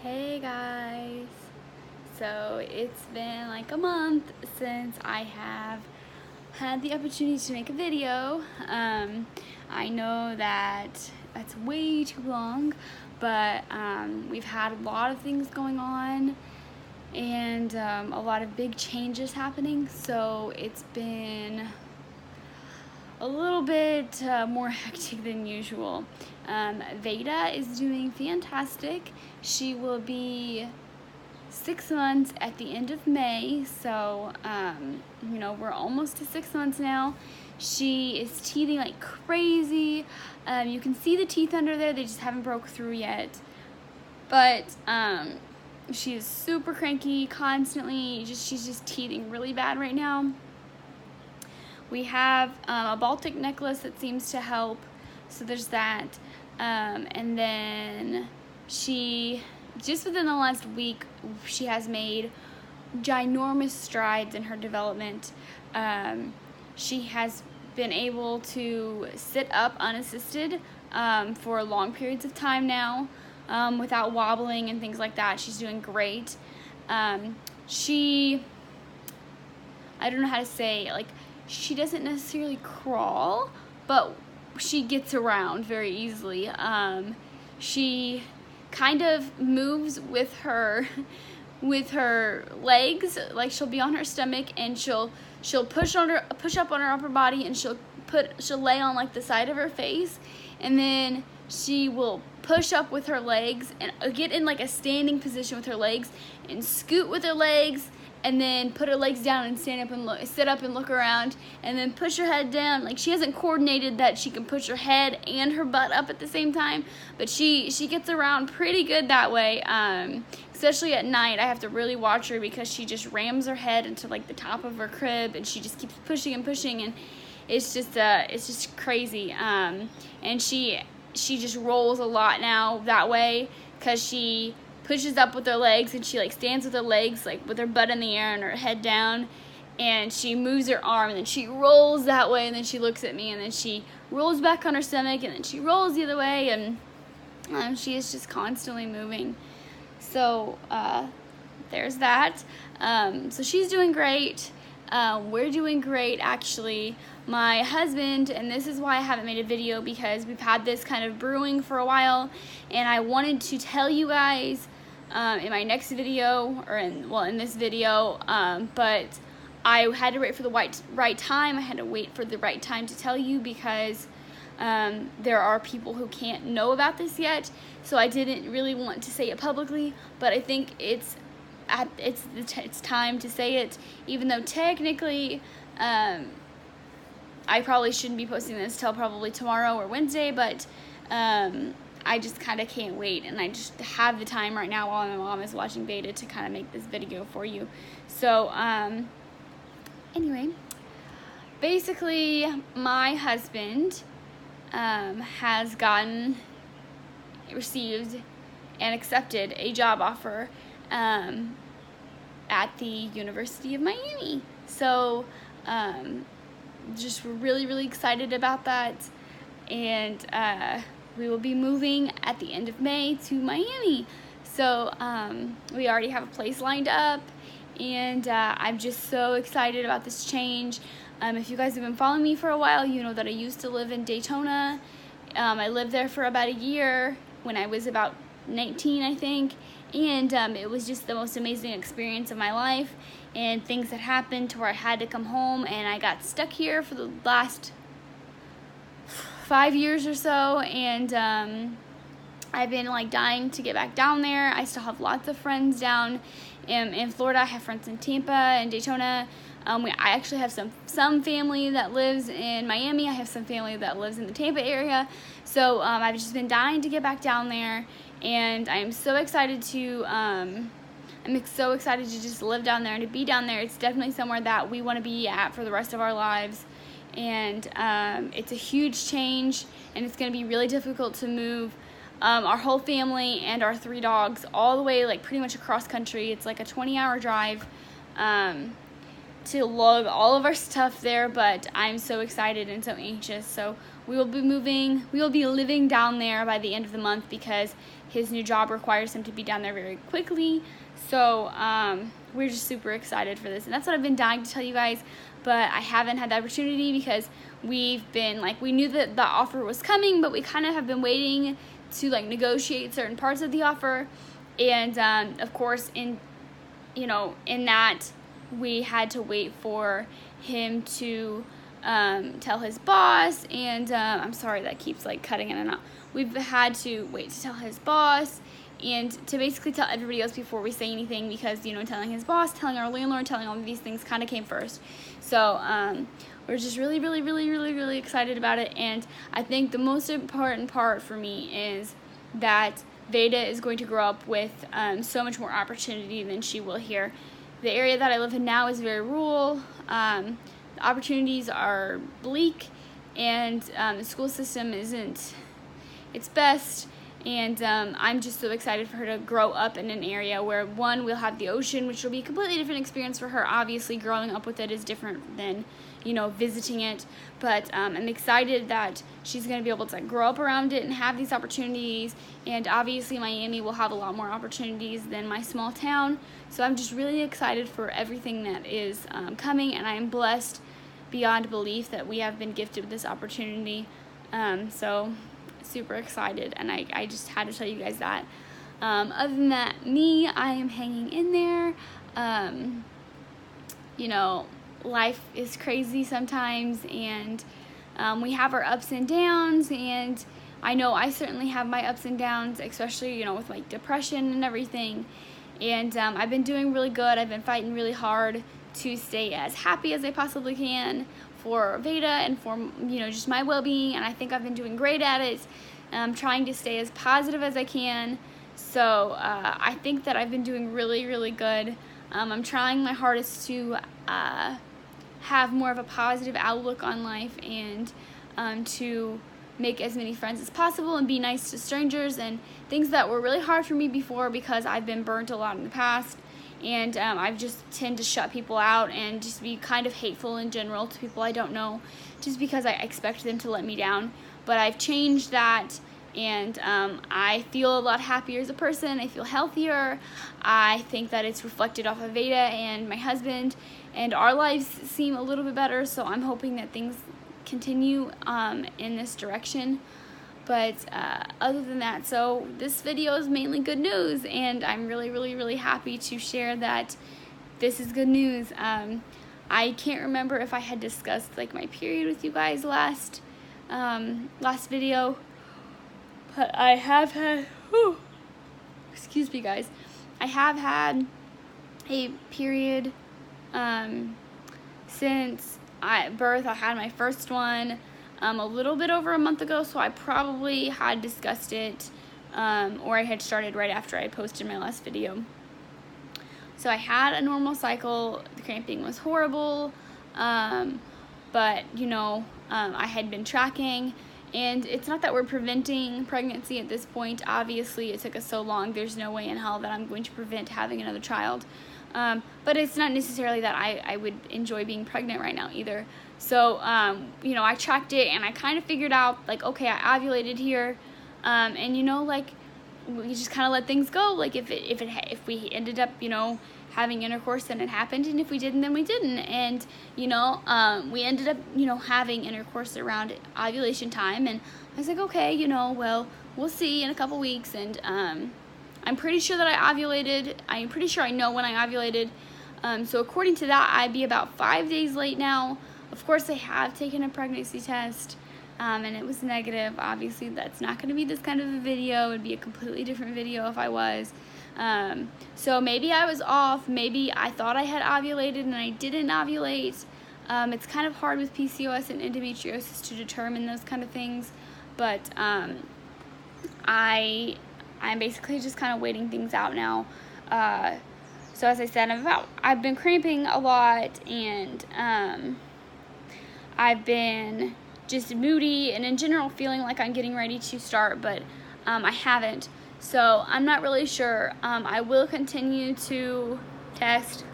Hey guys, so it's been like a month since I have had the opportunity to make a video. I know that that's way too long, but we've had a lot of things going on and a lot of big changes happening, so it's been a little bit more hectic than usual. Veda is doing fantastic. She will be 6 months at the end of May, so we're almost to 6 months now. She is teething like crazy. You can see the teeth under there, they just haven't broke through yet. But she is super cranky constantly. She's just teething really bad right now. We have a Baltic necklace that seems to help, so there's that. And then she, just within the last week, she has made ginormous strides in her development. She has been able to sit up unassisted for long periods of time now, without wobbling and things like that. She's doing great. I don't know how to say, like, she doesn't necessarily crawl, but she gets around very easily. She kind of moves with her legs, like she'll be on her stomach and she'll push up on her upper body, and she'll lay on like the side of her face, and then she will push up with her legs and get in like a standing position with her legs and scoot with her legs, and then put her legs down and sit up and look around, and then push her head down. Like, she hasn't coordinated that she can push her head and her butt up at the same time, but she gets around pretty good that way. Especially at night, I have to really watch her because she just rams her head into like the top of her crib, and she just keeps pushing and pushing, and it's just crazy. And she just rolls a lot now that way because she pushes up with her legs, and she like stands with her legs like with her butt in the air and her head down, and she moves her arm, and then she rolls that way, and then she looks at me, and then she rolls back on her stomach, and then she rolls the other way, and she is just constantly moving. So there's that. So she's doing great. We're doing great, actually. My husband, and this is why I haven't made a video, because we've had this kind of brewing for a while, and I wanted to tell you guys in my next video, or in this video, but I had to wait for the right time. I had to wait for the right time to tell you, because there are people who can't know about this yet, so I didn't really want to say it publicly, but I think it's time to say it, even though technically I probably shouldn't be posting this till probably tomorrow or Wednesday, but I just kind of can't wait, and I just have the time right now while my mom is watching Veda to kind of make this video for you. So anyway, basically my husband has received and accepted a job offer at the University of Miami. So just really, really excited about that, and we will be moving at the end of May to Miami. So we already have a place lined up, and I'm just so excited about this change. If you guys have been following me for a while, you know that I used to live in Daytona. I lived there for about a year when I was about 19, I think, and it was just the most amazing experience of my life, and things that happened to where I had to come home, and I got stuck here for the last 5 years or so, and I've been like dying to get back down there. I still have lots of friends down in Florida. I have friends in Tampa and Daytona. I actually have some family that lives in Miami. I have some family that lives in the Tampa area. So I've just been dying to get back down there, and I'm so excited to just live down there and to be down there. It's definitely somewhere that we want to be at for the rest of our lives, and it's a huge change, and it's going to be really difficult to move our whole family and our 3 dogs all the way, like, pretty much across country. It's like a 20-hour drive to lug all of our stuff there, but I'm so excited and so anxious. So we will be living down there by the end of the month because his new job requires him to be down there very quickly. So we're just super excited for this, and that's what I've been dying to tell you guys, but I haven't had the opportunity because we've been we knew that the offer was coming, but we kind of have been waiting to negotiate certain parts of the offer, and of course in that we had to wait for him to tell his boss, and I'm sorry that keeps cutting in and out. We've had to wait to tell his boss and to basically tell everybody else before we say anything, because telling his boss, telling our landlord, telling all of these things kind of came first. So we're just really excited about it, and I think the most important part for me is that Veda is going to grow up with so much more opportunity than she will here. The area that I live in now is very rural. The opportunities are bleak, and the school system isn't its best, and I'm just so excited for her to grow up in an area where, one, we'll have the ocean, which will be a completely different experience for her. Obviously, growing up with it is different than visiting it, but I'm excited that she's going to be able to grow up around it and have these opportunities, and obviously Miami will have a lot more opportunities than my small town, so I'm just really excited for everything that is coming, and I am blessed beyond belief that we have been gifted with this opportunity, so super excited, and I just had to tell you guys that. Other than that, I am hanging in there. Life is crazy sometimes, and we have our ups and downs, and I know I certainly have my ups and downs, especially with depression and everything, and I've been doing really good. I've been fighting really hard to stay as happy as I possibly can for Veda and for just my well-being, and I think I've been doing great at it. I'm trying to stay as positive as I can, so I think that I've been doing really good. I'm trying my hardest to have more of a positive outlook on life, and to make as many friends as possible and be nice to strangers, and things that were really hard for me before because I've been burnt a lot in the past, and I've just tend to shut people out and just be kind of hateful in general to people I don't know, just because I expect them to let me down. But I've changed that, and I feel a lot happier as a person. I feel healthier. I think that it's reflected off of Veda and my husband, and our lives seem a little bit better, so I'm hoping that things continue in this direction. But other than that, so this video is mainly good news, and I'm really happy to share that this is good news. I can't remember if I had discussed my period with you guys last video, but I have had, excuse me guys, I have had a period since birth. I had my first one a little bit over a month ago, so I probably had discussed it, or I had started right after I posted my last video. So I had a normal cycle. The cramping was horrible, but I had been tracking, and it's not that we're preventing pregnancy at this point. Obviously, it took us so long. There's no way in hell that I'm going to prevent having another child. But it's not necessarily that I would enjoy being pregnant right now either. So, I tracked it, and I kind of figured out, okay, I ovulated here, and, we just kind of let things go. If we ended up, having intercourse, then it happened, and if we didn't, then we didn't. And, we ended up, having intercourse around ovulation time, and I was like, okay, well, we'll see in a couple weeks, and, I'm pretty sure that I ovulated. I'm pretty sure I know when I ovulated. So according to that, I'd be about 5 days late now. Of course, I have taken a pregnancy test, and it was negative. Obviously, that's not going to be this kind of a video. It would be a completely different video if I was. So maybe I was off. Maybe I thought I had ovulated and I didn't ovulate. It's kind of hard with PCOS and endometriosis to determine those kind of things. But I'm basically just kind of waiting things out now. So as I said, I've been cramping a lot, and I've been just moody and in general feeling like I'm getting ready to start, but I haven't. So I'm not really sure. I will continue to test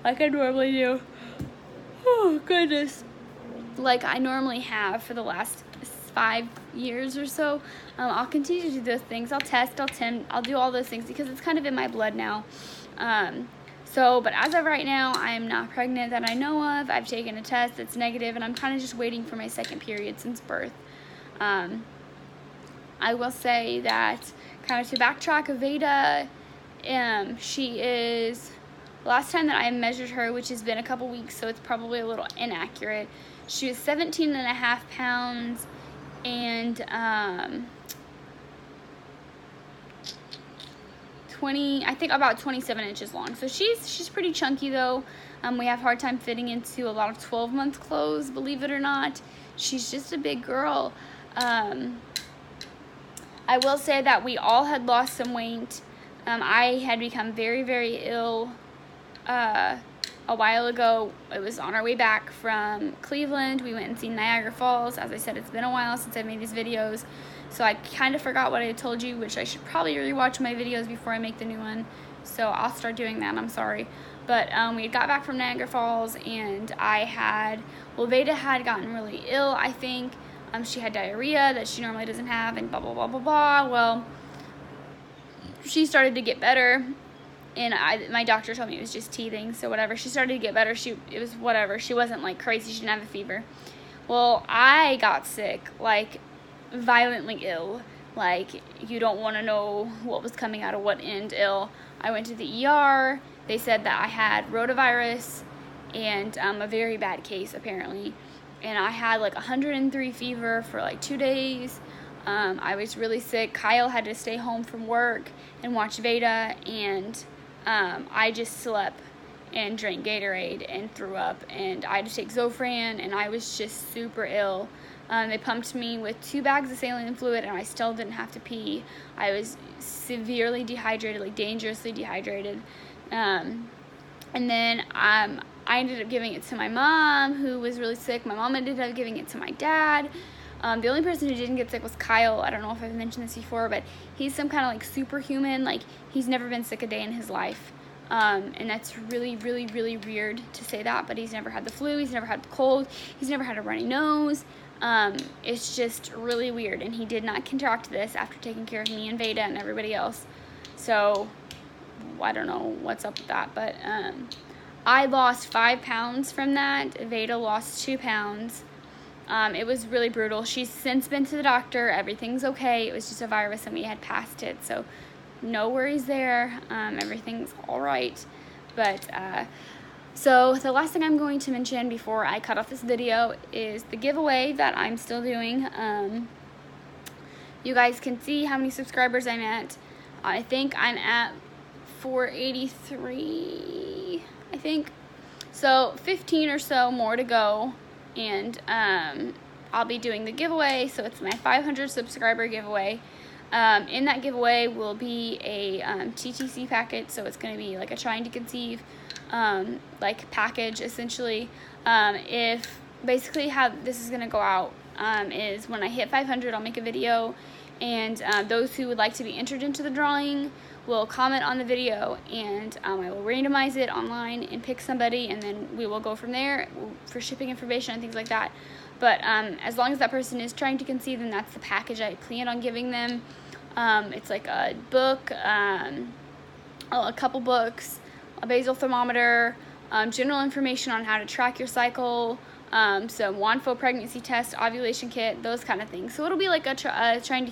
like I normally do. Oh, goodness. Like I normally have for the last 5 years or so. I'll continue to do those things. I'll test, I'll tempt, I'll do all those things because it's kind of in my blood now. But as of right now, I am not pregnant that I know of. I've taken a test that's negative, and I'm kind of just waiting for my second period since birth. I will say that, kind of to backtrack, Aveda, she is, last time that I measured her, which has been a couple weeks, so it's probably a little inaccurate, she was 17.5 pounds and I think about 27 inches long. So she's pretty chunky though. We have a hard time fitting into a lot of 12-month clothes, believe it or not. She's just a big girl. I will say that we all had lost some weight. I had become very, very ill a while ago. It was on our way back from Cleveland. We went and seen Niagara Falls. As I said, it's been a while since I made these videos, so I kind of forgot what I told you, which I should probably rewatch my videos before I make the new one. So I'll start doing that. I'm sorry. But we got back from Niagara Falls, and Veda had gotten really ill, I think. She had diarrhea that she normally doesn't have, and blah, blah, blah, blah, blah. Well, she started to get better, and my doctor told me it was just teething, so whatever. She started to get better. It was whatever. She wasn't, like, crazy. She didn't have a fever. Well, I got sick, like, violently ill. Like, you don't want to know what was coming out of what end ill. I went to the ER. They said that I had rotavirus and a very bad case, apparently. And I had, like, 103 fever for, like, 2 days. I was really sick. Kyle had to stay home from work and watch Veda, and I just slept and drank Gatorade and threw up, and I had to take Zofran, and I was just super ill. They pumped me with 2 bags of saline fluid, and I still didn't have to pee. I was severely dehydrated, like dangerously dehydrated. And then I ended up giving it to my mom, who was really sick. My mom ended up giving it to my dad. The only person who didn't get sick was Kyle. I don't know if I've mentioned this before, but he's some kind of like superhuman. Like, he's never been sick a day in his life. And that's really, really, really weird to say that, but he's never had the flu. He's never had the cold. He's never had a runny nose. It's just really weird, and he did not contract this after taking care of me and Veda and everybody else. So I don't know what's up with that, but I lost 5 pounds from that. Veda lost 2 pounds. It was really brutal. She's since been to the doctor. Everything's okay. It was just a virus, and we had passed it, so no worries there. Everything's all right. But so the last thing I'm going to mention before I cut off this video is the giveaway that I'm still doing. You guys can see how many subscribers I'm at. I think I'm at 483, I think. So 15 or so more to go, and I'll be doing the giveaway. So it's my 500 subscriber giveaway. In that giveaway will be a TTC packet, so it's going to be like a trying to conceive like package, essentially. If basically how this is going to go out is when I hit 500, I'll make a video, and those who would like to be entered into the drawing will comment on the video, and I will randomize it online and pick somebody, and then we will go from there for shipping information and things like that. But as long as that person is trying to conceive, then that's the package I plan on giving them. It's like a book, a couple books, a basal thermometer, general information on how to track your cycle, some WANFO pregnancy test, ovulation kit, those kind of things. So it'll be like a trying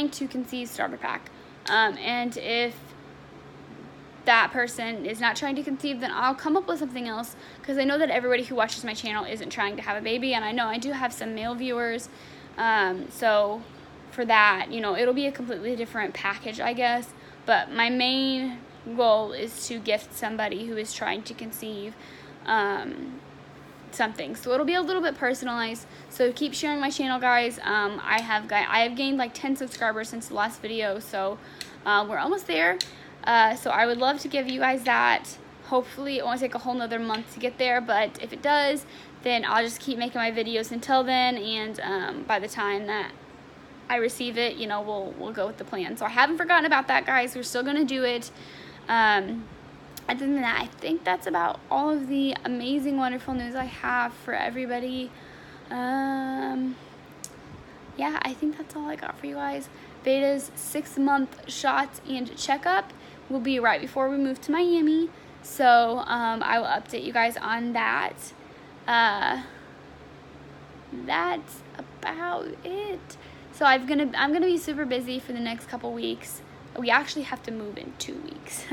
to conceive starter pack. And if that person is not trying to conceive, then I'll come up with something else, because I know that everybody who watches my channel isn't trying to have a baby, and I know I do have some male viewers. So for that, you know, it'll be a completely different package, I guess. But my main goal is to gift somebody who is trying to conceive something. So it'll be a little bit personalized. So keep sharing my channel, guys. I have gained like 10 subscribers since the last video, so we're almost there. So I would love to give you guys that. Hopefully it won't take a whole nother month to get there, but if it does, then I'll just keep making my videos until then, and by the time that I receive it, you know, we'll go with the plan. So I haven't forgotten about that, guys. We're still gonna do it. Other than that, I think that's about all of the amazing, wonderful news I have for everybody. Yeah, I think that's all I got for you guys. Veda's 6-month shots and checkup will be right before we move to Miami. So I will update you guys on that. That's about it. So I'm gonna be super busy for the next couple weeks. We actually have to move in 2 weeks.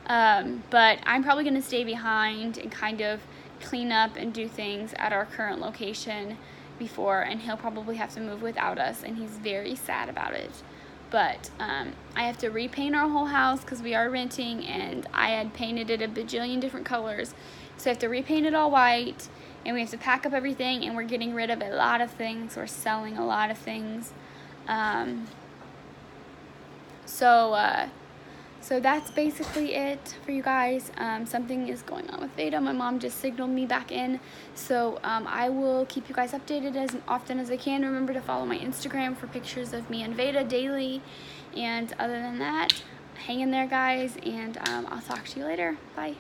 But I'm probably gonna stay behind and kind of clean up and do things at our current location before, and he'll probably have to move without us, and he's very sad about it. But I have to repaint our whole house because we are renting, and I had painted it a bajillion different colors. So I have to repaint it all white, and we have to pack up everything, and we're getting rid of a lot of things. We're selling a lot of things. So that's basically it for you guys. Something is going on with Veda. My mom just signaled me back in. So I will keep you guys updated as often as I can. Remember to follow my Instagram for pictures of me and Veda daily. And other than that, hang in there, guys. And I'll talk to you later. Bye.